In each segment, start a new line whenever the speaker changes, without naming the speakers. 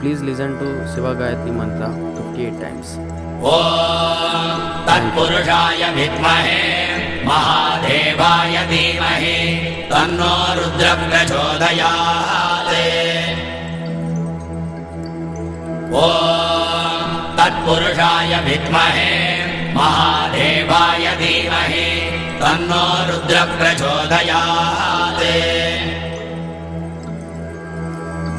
Please listen to Shiva Gayatri Mantra 58 times.
ॐ तत्पुरुषाय विद्महे महादेवाय धीमहि तन्नो रुद्रः प्रचोदयात्। ॐ तत्पुरुषाय विद्महे महादेवाय धीमहि तन्नो रुद्रः प्रचोदयात्।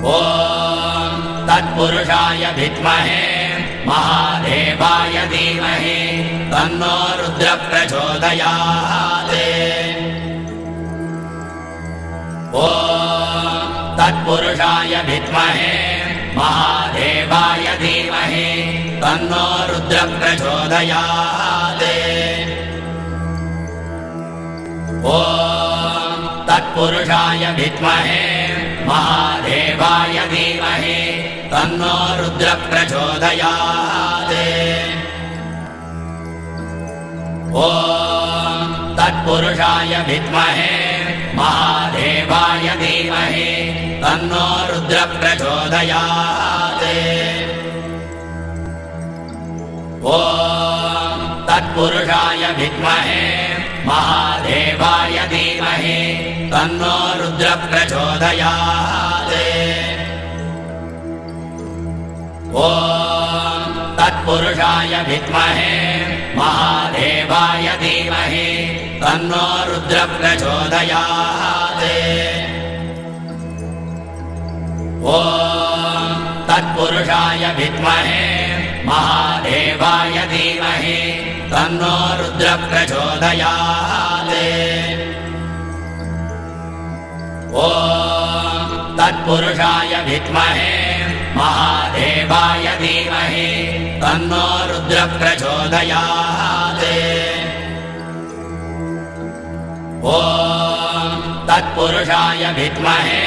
ॐ तत्पुरुषाय विद्महे महादेवाय धीमहि तन्नो रुद्रः प्रचोदयात्। ॐ तत्पुरुषाय विद्महे महादेवाय धीमहि तन्नो रुद्रः प्रचोदयात्। ॐ तत्पुरुषाय विद्महे महादेवाय धीमहि तन्नो रुद्रः प्रचोदयात्। ॐ तत्पुरुषाय विद्महे महादेवाय धीमहि तन्नो रुद्रः प्रचोदयात्। ॐ तत्पुरुषाय विद्महे महादेवाय धीमहि तन्नो रुद्रः प्रचोदयात्। ॐ तत्पुरुषाय विद्महे महादेवाय धीमहि तन्नो रुद्रः प्रचोदयात्। ॐ तत्पुरुषाय विद्महे महादेवाय धीमहि तन्नो रुद्रः प्रचोदयात्। ॐ तत्पुरुषाय विद्महे महादेवाय धीमहि तन्नो रुद्रः प्रचोदयात्। ॐ तत्पुरुषाय विद्महे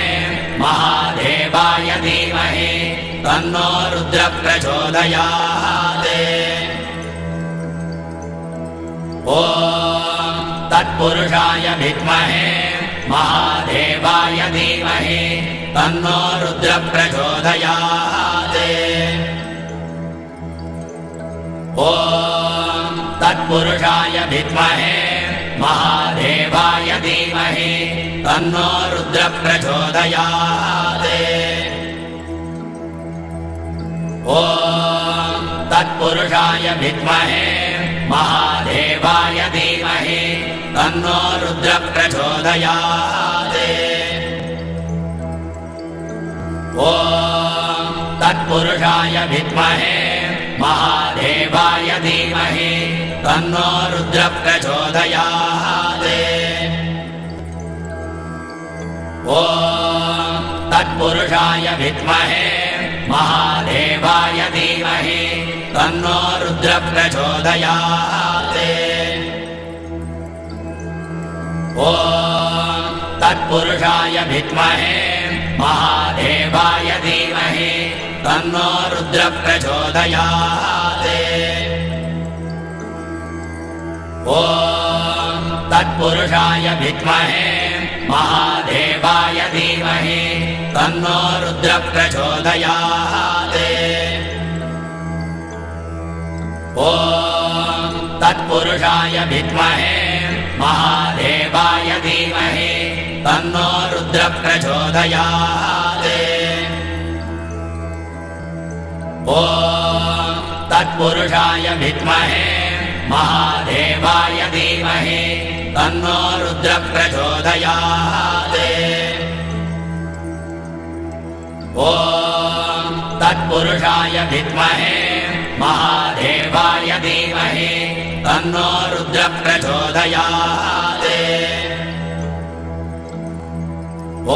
महादेवाय धीमहि तन्नो रुद्रः प्रचोदयात्। ॐ तत्पुरुषाय विद्महे महादेवाय धीमहि तन्नो रुद्रः प्रचोदयात्। ॐ तत्पुरुषाय विद्महे महादेवाय धीमहि तन्नो रुद्रः प्रचोदयात्। ॐ तत्पुरुषाय विद्महे महादेवाय धीमहि तन्नो रुद्रः प्रचोदयात्। ॐ तत्पुरुषाय विद्महे महादेवाय धीमहि तन्नो रुद्रः प्रचोदयात्। ॐ तत्पुरुषाय विद्महे महादेवाय धीमहि तन्नो रुद्रः प्रचोदयात्। ॐ तत्पुरुषाय विद्महे महादेवाय धीमहि तन्नो रुद्रः प्रचोदयात्। ॐ तत्पुरुषाय विद्महे महादेवाय धीमहि तन्नो रुद्रः प्रचोदयात्। ॐ तत्पुरुषाय विद्महे महादेवाय धीमहि तन्नो रुद्रः प्रचोदयात्। ॐ तत्पुरुषाय विद्महे महादेवाय धीमहि तन्नो रुद्रः प्रचोदयात्। ॐ तत्पुरुषाय विद्महे महादेवाय धीमहि तन्नो रुद्रः प्रचोदयात्।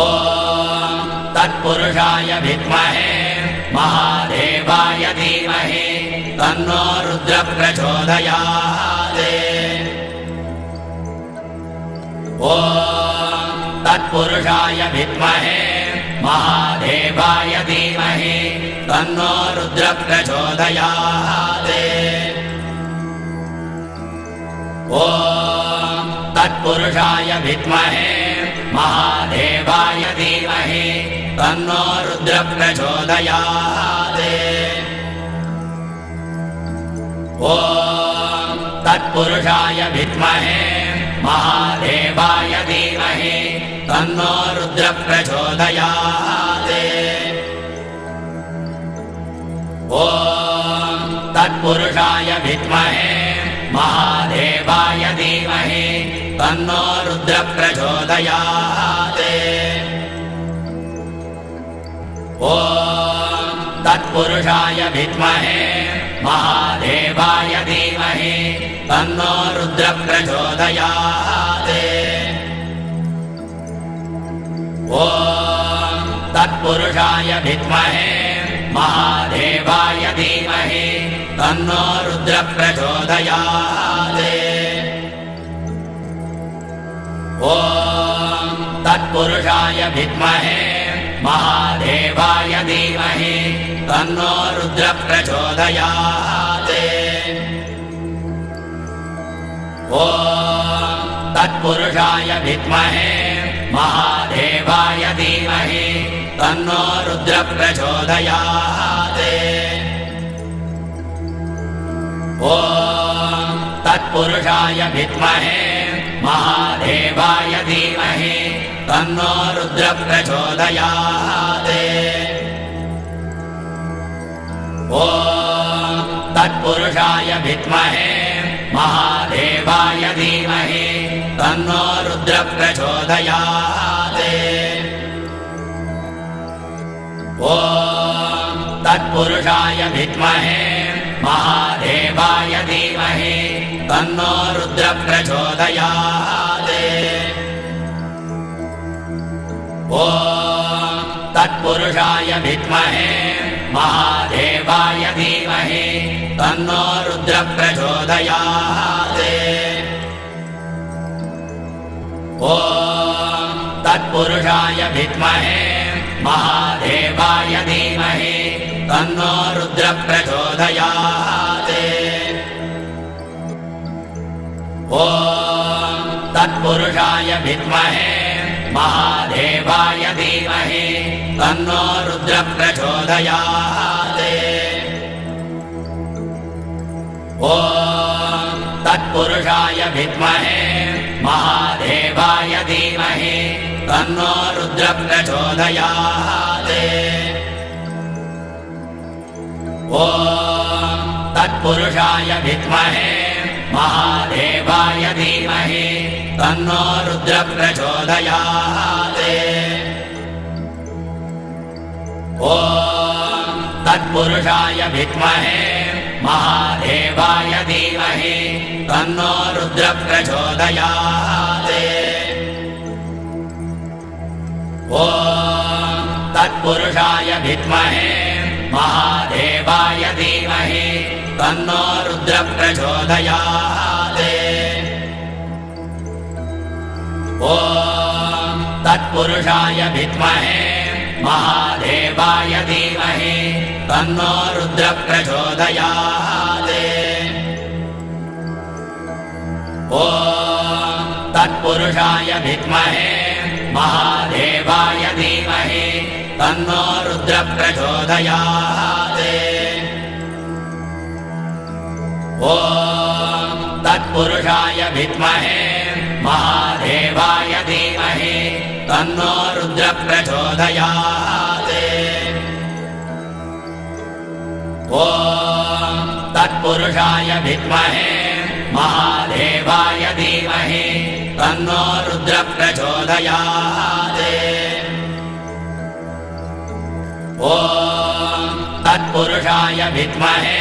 ॐ तत्पुरुषाय विद्महे महादेवाय धीमहि तन्नो रुद्रः प्रचोदयात्। ॐ तत्पुरुषाय विद्महे महादेवाय धीमहि तन्नो रुद्रः प्रचोदयात्। ॐ तत्पुरुषाय विद्महे महादेवाय धीमहि तन्नो रुद्रः प्रचोदयात्। ॐ तत्पुरुषाय विद्महे महादेवाय धीमहि तन्नो रुद्रः प्रचोदयात्। ॐ तत्पुरुषाय विद्महे महादेवाय धीमहि तन्नो रुद्रः प्रचोदयात्। ॐ तत्पुरुषाय विद्महे महादेवाय धीमहि तन्नो रुद्रः प्रचोदयात्। ॐ तत्पुरुषाय विद्महे महादेवाय धीमहि तन्नो रुद्रः प्रचोदयात्। ॐ तत्पुरुषाय विद्महे महादेवाय धीमहि तन्नो रुद्रः प्रचोदयात्। ॐ तत्पुरुषाय विद्महे महादेवाय धीमहि तन्नो रुद्रः प्रचोदयात्। ॐ तत्पुरुषाय विद्महे महादेवाय धीमहि तन्नो रुद्रः प्रचोदयात्। ॐ तत्पुरुषाय विद्महे महादेवाय धीमहि तन्नो रुद्रः प्रचोदयात्। ॐ तत्पुरुषाय विद्महे महादेवाय धीमहि तन्नो रुद्रः प्रचोदयात्। ॐ तत्पुरुषाय विद्महे महादेवाय धीमहि तन्नो रुद्रः प्रचोदयात्। ॐ तत्पुरुषाय विद्महे महादेवाय धीमहि तन्नो रुद्रः प्रचोदयात्। ॐ तत्पुरुषाय विद्महे महादेवाय धीमहि तन्नो रुद्रः प्रचोदयात्। ॐ तत्पुरुषाय विद्महे महादेवाय धीमहि तन्नो रुद्रः प्रचोदयात्। ॐ तत्पुरुषाय विद्महे महादेवाय धीमहि तन्नो रुद्रः प्रचोदयात्। ॐ तत्पुरुषाय विद्महे महादेवाय धीमहि तन्नो रुद्रः प्रचोदयात्। ॐ तत्पुरुषाय विद्महे महादेवाय धीमहि तन्नो रुद्रः प्रचोदयात्। ॐ तत्पुरुषाय विद्महे महादेवाय धीमहि तन्नो रुद्रः प्रचोदयात्। ॐ तत्पुरुषाय विद्महे महादेवाय धीमहि तन्नो रुद्रः प्रचोदयात्। ॐ तत्पुरुषाय विद्महे महादेवाय धीमहि तन्नो रुद्रः प्रचोदयात्। ॐ तत्पुरुषाय विद्महे महादेवाय धीमहि तन्नो रुद्रः प्रचोदयात्। ॐ तत्पुरुषाय विद्महे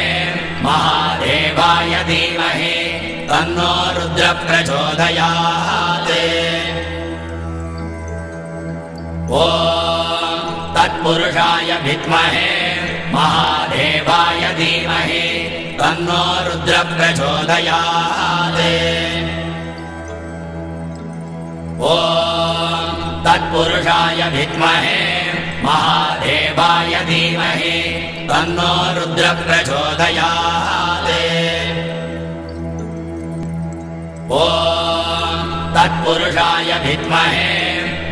महादेवाय धीमहि तन्नो रुद्रः प्रचोदयात्। ॐ तत्पुरुषाय विद्महे महादेवाय धीमहि तन्नो रुद्रः प्रचोदयात्। ॐ तत्पुरुषाय विद्महे महादेवाय धीमहि तन्नो रुद्रः प्रचोदयात्। ॐ तत्पुरुषाय विद्महे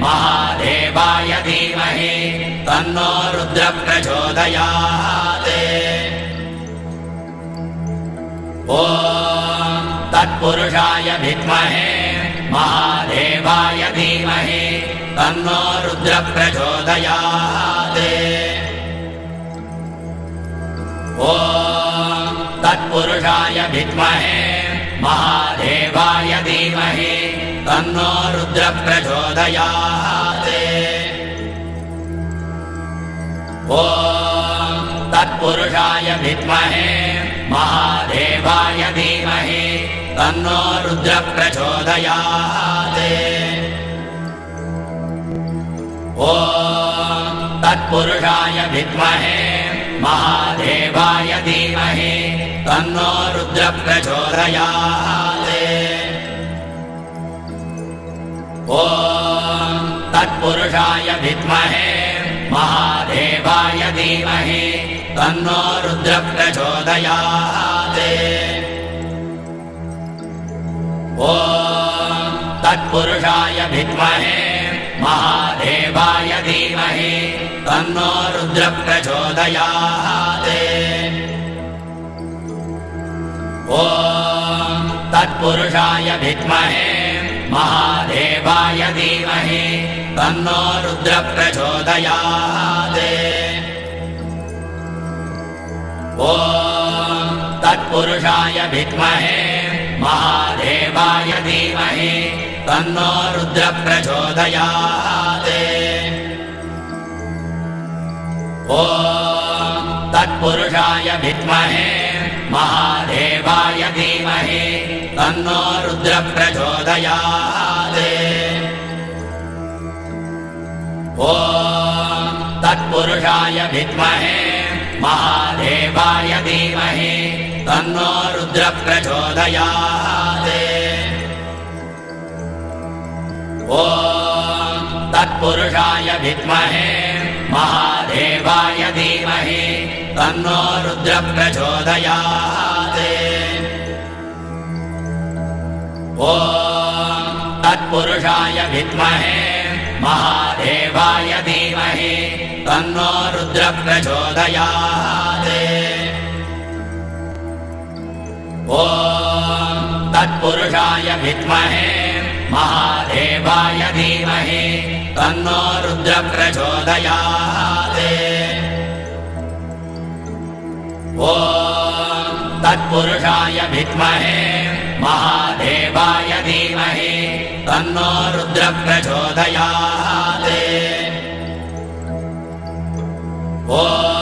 महादेवाय धीमहि तन्नो रुद्रः प्रचोदयात् ॐ तत्पुरुषाय विद्महे महादेवाय धीमहि तन्नो रुद्रः प्रचोदयात् ॐ तत्पुरुषाय विद्महे महादेवाय धीमहि तन्नो रुद्रः प्रचोदयात् ॐ तत्पुरुषाय विद्महे महादेवाय धीमहि तन्नो रुद्रः प्रचोदयात् ॐ तत्पुरुषाय विद्महे महादेवाय धीमहि तन्नो रुद्रः प्रचोदयात् ॐ तत्पुरुषाय विद्महे महादेवाय धीमहि तन्नो रुद्रः प्रचोदयात् ॐ तत्पुरुषाय विद्महे महादेवाय धीमहि तन्नो रुद्रः प्रचोदयात् ॐ तत्पुरुषाय विद्महे महादेवाय धीमहि तन्नो रुद्रः प्रचोदयात् ॐ तत्पुरुषाय विद्महे महादेवाय धीमहि तन्नो रुद्रः प्रचोदयात् ॐ तत्पुरुषाय विद्महे महादेवाय धीमहि तन्नो रुद्रः प्रचोदयात् ॐ तत्पुरुषाय विद्महे महादेवाय धीमहि तन्नो रुद्रः प्रचोदयात् ॐ तत्पुरुषाय विद्महे महादेवाय धीमहि तन्नो रुद्रः प्रचोदयात् ॐ तत्पुरुषाय विद्महे महादेवाय धीमहि तन्नो रुद्रः प्रचोदयात् ॐ तत्पुरुषाय विद्महे महादेवाय धीमहि तन्नो रुद्रः प्रचोदयात् ॐ तत्पुरुषाय विद्महे महादेवाय धीमहि तन्नो रुद्रः प्रचोदयात् ॐ